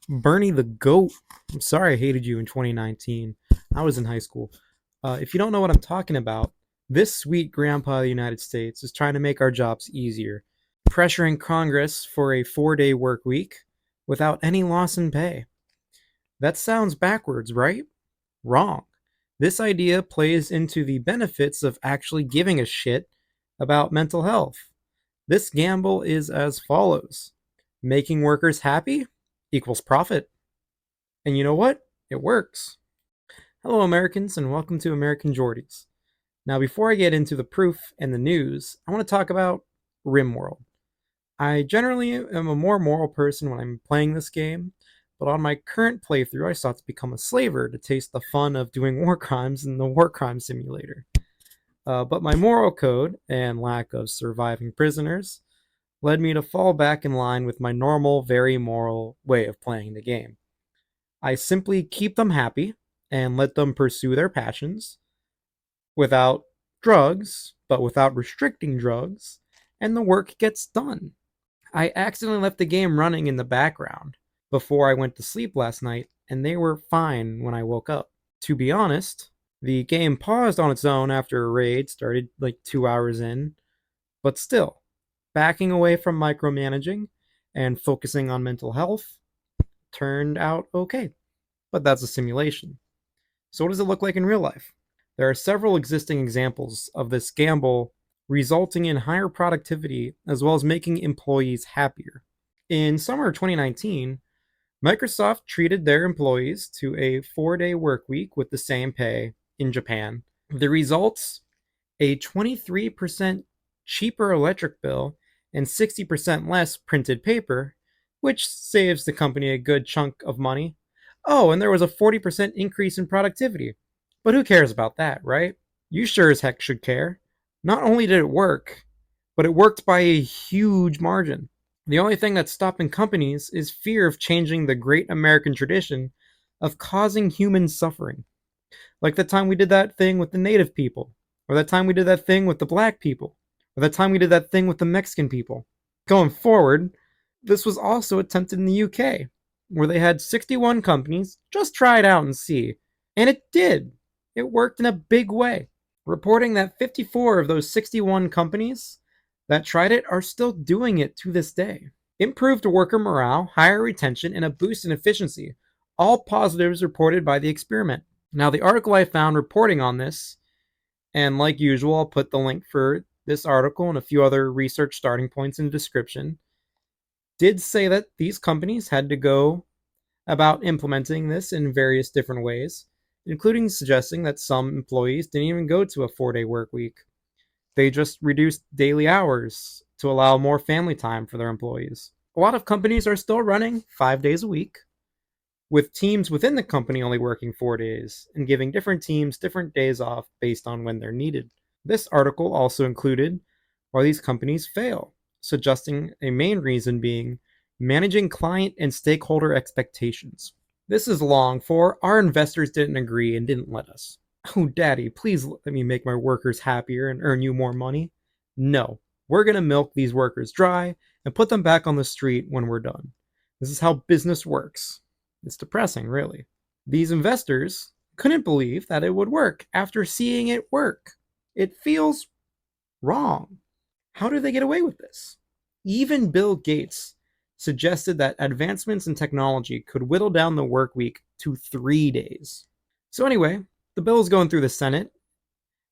Bernie the GOAT. I'm sorry I hated you in 2019. I was in high school. If you don't know what I'm talking about, this sweet grandpa of the United States is trying to make our jobs easier, pressuring Congress for a 4-day work week without any loss in pay. That sounds backwards, right? Wrong. This idea plays into the benefits of actually giving a shit about mental health. This gamble is as follows: making workers happy equals profit. And you know what? It works. Hello, Americans, and welcome to American Geordies. Now, before I get into the proof and the news, I want to talk about RimWorld. I generally am a more moral person when I'm playing this game, but on my current playthrough, I sought to become a slaver to taste the fun of doing war crimes in the war crime simulator. But my moral code and lack of surviving prisoners led me to fall back in line with my normal, very moral way of playing the game. I simply keep them happy and let them pursue their passions without drugs, but without restricting drugs, and the work gets done. I accidentally left the game running in the background before I went to sleep last night, and they were fine when I woke up. To be honest, the game paused on its own after a raid started like 2 hours in, but still, backing away from micromanaging and focusing on mental health turned out okay. But that's a simulation. So, what does it look like in real life? There are several existing examples of this gamble resulting in higher productivity as well as making employees happier. In summer of 2019, Microsoft treated their employees to a 4-day work week with the same pay in Japan. The results: a 23% cheaper electric bill and 60% less printed paper, which saves the company a good chunk of money. Oh, and there was a 40% increase in productivity. But who cares about that, right? You sure as heck should care. Not only did it work, but it worked by a huge margin. The only thing that's stopping companies is fear of changing the great American tradition of causing human suffering. Like the time we did that thing with the native people, or that time we did that thing with the black people, or that time we did that thing with the Mexican people. Going forward, this was also attempted in the UK, where they had 61 companies just try it out and see. And it did. It worked in a big way, reporting that 54 of those 61 companies that tried it are still doing it to this day. Improved worker morale, higher retention, and a boost in efficiency, all positives reported by the experiment. Now, the article I found reporting on this, and like usual, I'll put the link for this article and a few other research starting points in the description, did say that these companies had to go about implementing this in various different ways, including suggesting that some employees didn't even go to a 4-day work week. They just reduced daily hours to allow more family time for their employees. A lot of companies are still running 5 days a week, with teams within the company only working 4 days and giving different teams different days off based on when they're needed. This article also included why these companies fail, suggesting a main reason being managing client and stakeholder expectations. This is long for our investors didn't agree and didn't let us. Oh, daddy, please let me make my workers happier and earn you more money. No, we're going to milk these workers dry and put them back on the street when we're done. This is how business works. It's depressing, really. These investors couldn't believe that it would work after seeing it work. It feels wrong. How do they get away with this? Even Bill Gates suggested that advancements in technology could whittle down the work week to 3 days. So anyway, the bill is going through the Senate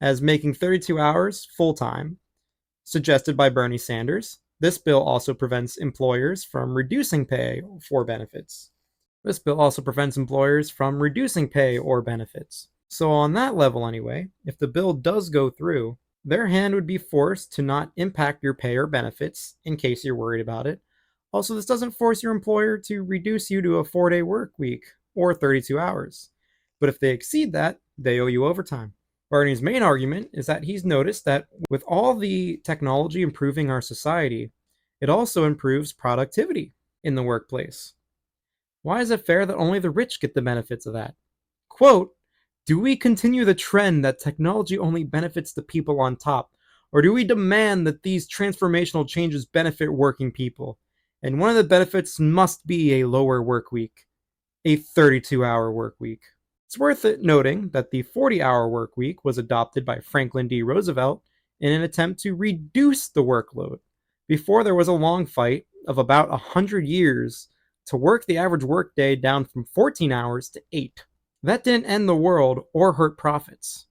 as making 32 hours full-time, suggested by Bernie Sanders. This bill also prevents employers from reducing pay for benefits. This bill also prevents employers from reducing pay or benefits. So on that level anyway, if the bill does go through, their hand would be forced to not impact your pay or benefits in case you're worried about it. Also, this doesn't force your employer to reduce you to a 4-day work week or 32 hours. But if they exceed that, they owe you overtime. Bernie's main argument is that he's noticed that with all the technology improving our society, it also improves productivity in the workplace. Why is it fair that only the rich get the benefits of that? Quote, do we continue the trend that technology only benefits the people on top? Or do we demand that these transformational changes benefit working people And one of the benefits must be a lower work week, a 32-hour work week. It's worth it noting that the 40-hour work week was adopted by Franklin D. Roosevelt in an attempt to reduce the workload before there was a long fight of about 100 years to work the average workday down from 14 hours to 8. That didn't end the world or hurt profits.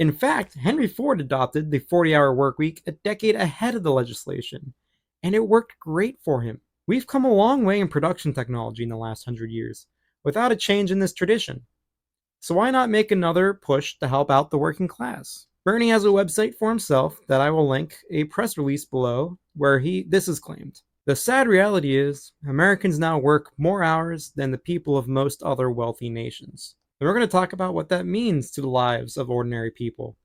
In fact, Henry Ford adopted the 40-hour work week a decade ahead of the legislation, and it worked great for him. We've come a long way in production technology in the last 100 years without a change in this tradition. So why not make another push to help out the working class? Bernie has a website for himself that I will link a press release below where this is claimed. The sad reality is Americans now work more hours than the people of most other wealthy nations. And we're going to talk about what that means to the lives of ordinary people.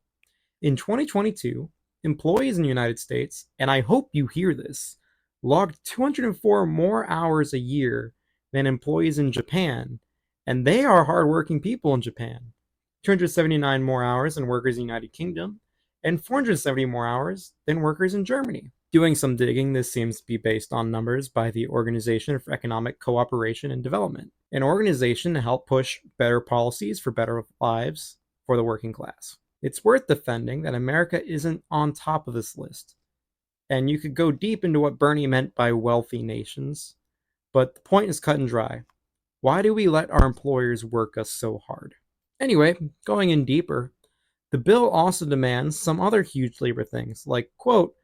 In 2022, employees in the United States, and I hope you hear this, logged 204 more hours a year than employees in Japan, and they are hardworking people in Japan. 279 more hours than workers in the United Kingdom, and 470 more hours than workers in Germany. Doing some digging, this seems to be based on numbers by the Organization for Economic Cooperation and Development, an organization to help push better policies for better lives for the working class. It's worth defending that America isn't on top of this list, and you could go deep into what Bernie meant by wealthy nations, but the point is cut and dry. Why do we let our employers work us so hard? Anyway, going in deeper, the bill also demands some other huge labor things, like, quote,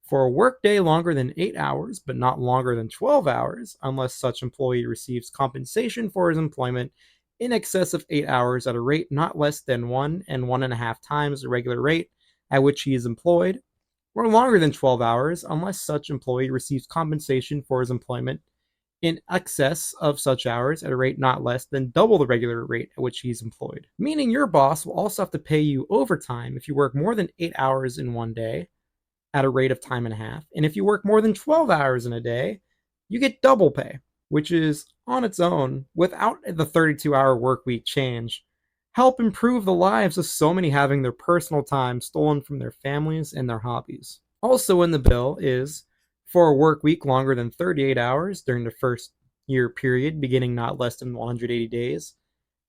for a workday longer than 8 hours, but not longer than 12 hours, unless such employee receives compensation for his employment in excess of 8 hours at a rate not less than 1 and 1.5 times the regular rate at which he is employed, or longer than 12 hours, unless such employee receives compensation for his employment in excess of such hours at a rate not less than double the regular rate at which he's employed. Meaning your boss will also have to pay you overtime if you work more than 8 hours in one day at a rate of time and a half. And if you work more than 12 hours in a day, you get double pay, which is on its own, without the 32-hour work week change, help improve the lives of so many having their personal time stolen from their families and their hobbies. Also in the bill is for a work week longer than 38 hours during the first year period, beginning not less than 180 days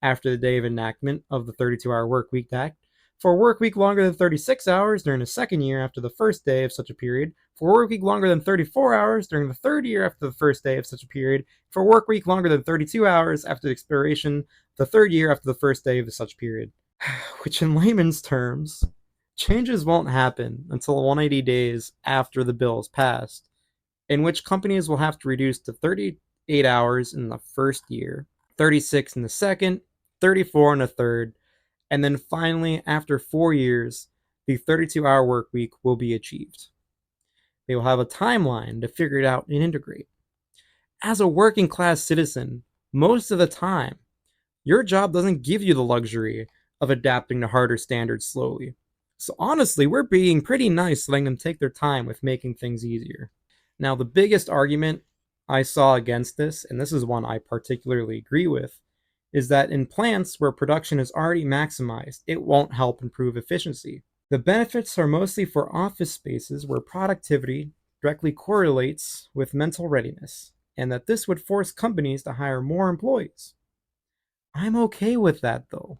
after the day of enactment of the 32-hour work week act, for a work week longer than 36 hours during the second year after the first day of such a period, for a work week longer than 34 hours during the third year after the first day of such a period, for a work week longer than 32 hours after the expiration of the third year after the first day of such period. Which in layman's terms, changes won't happen until 180 days after the bill is passed, in which companies will have to reduce to 38 hours in the first year, 36 in the second, 34 in the third, and then finally, after 4 years, the 32-hour work week will be achieved. They will have a timeline to figure it out and integrate. As a working class citizen, most of the time, your job doesn't give you the luxury of adapting to harder standards slowly. So honestly, we're being pretty nice letting them take their time with making things easier. Now, the biggest argument I saw against this, and this is one I particularly agree with, is that in plants where production is already maximized, it won't help improve efficiency. The benefits are mostly for office spaces where productivity directly correlates with mental readiness, and that this would force companies to hire more employees. I'm okay with that though.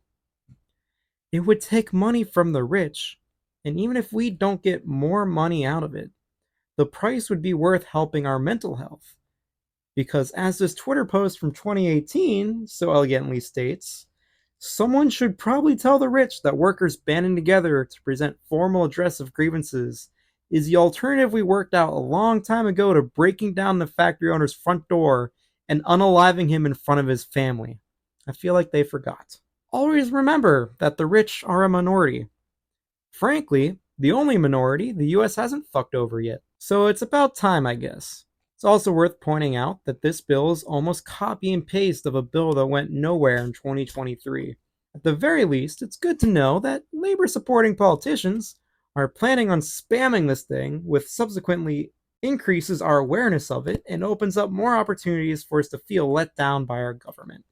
It would take money from the rich, and even if we don't get more money out of it, the price would be worth helping our mental health. Because as this Twitter post from 2018 so elegantly states, someone should probably tell the rich that workers banding together to present formal address of grievances is the alternative we worked out a long time ago to breaking down the factory owner's front door and unaliving him in front of his family. I feel like they forgot. Always remember that the rich are a minority. Frankly, the only minority the US hasn't fucked over yet. So it's about time, I guess. It's also worth pointing out that this bill is almost copy and paste of a bill that went nowhere in 2023. At the very least, it's good to know that labor-supporting politicians are planning on spamming this thing, which subsequently increases our awareness of it and opens up more opportunities for us to feel let down by our government.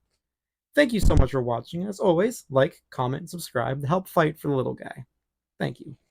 Thank you so much for watching. As always, like, comment, and subscribe to help fight for the little guy. Thank you.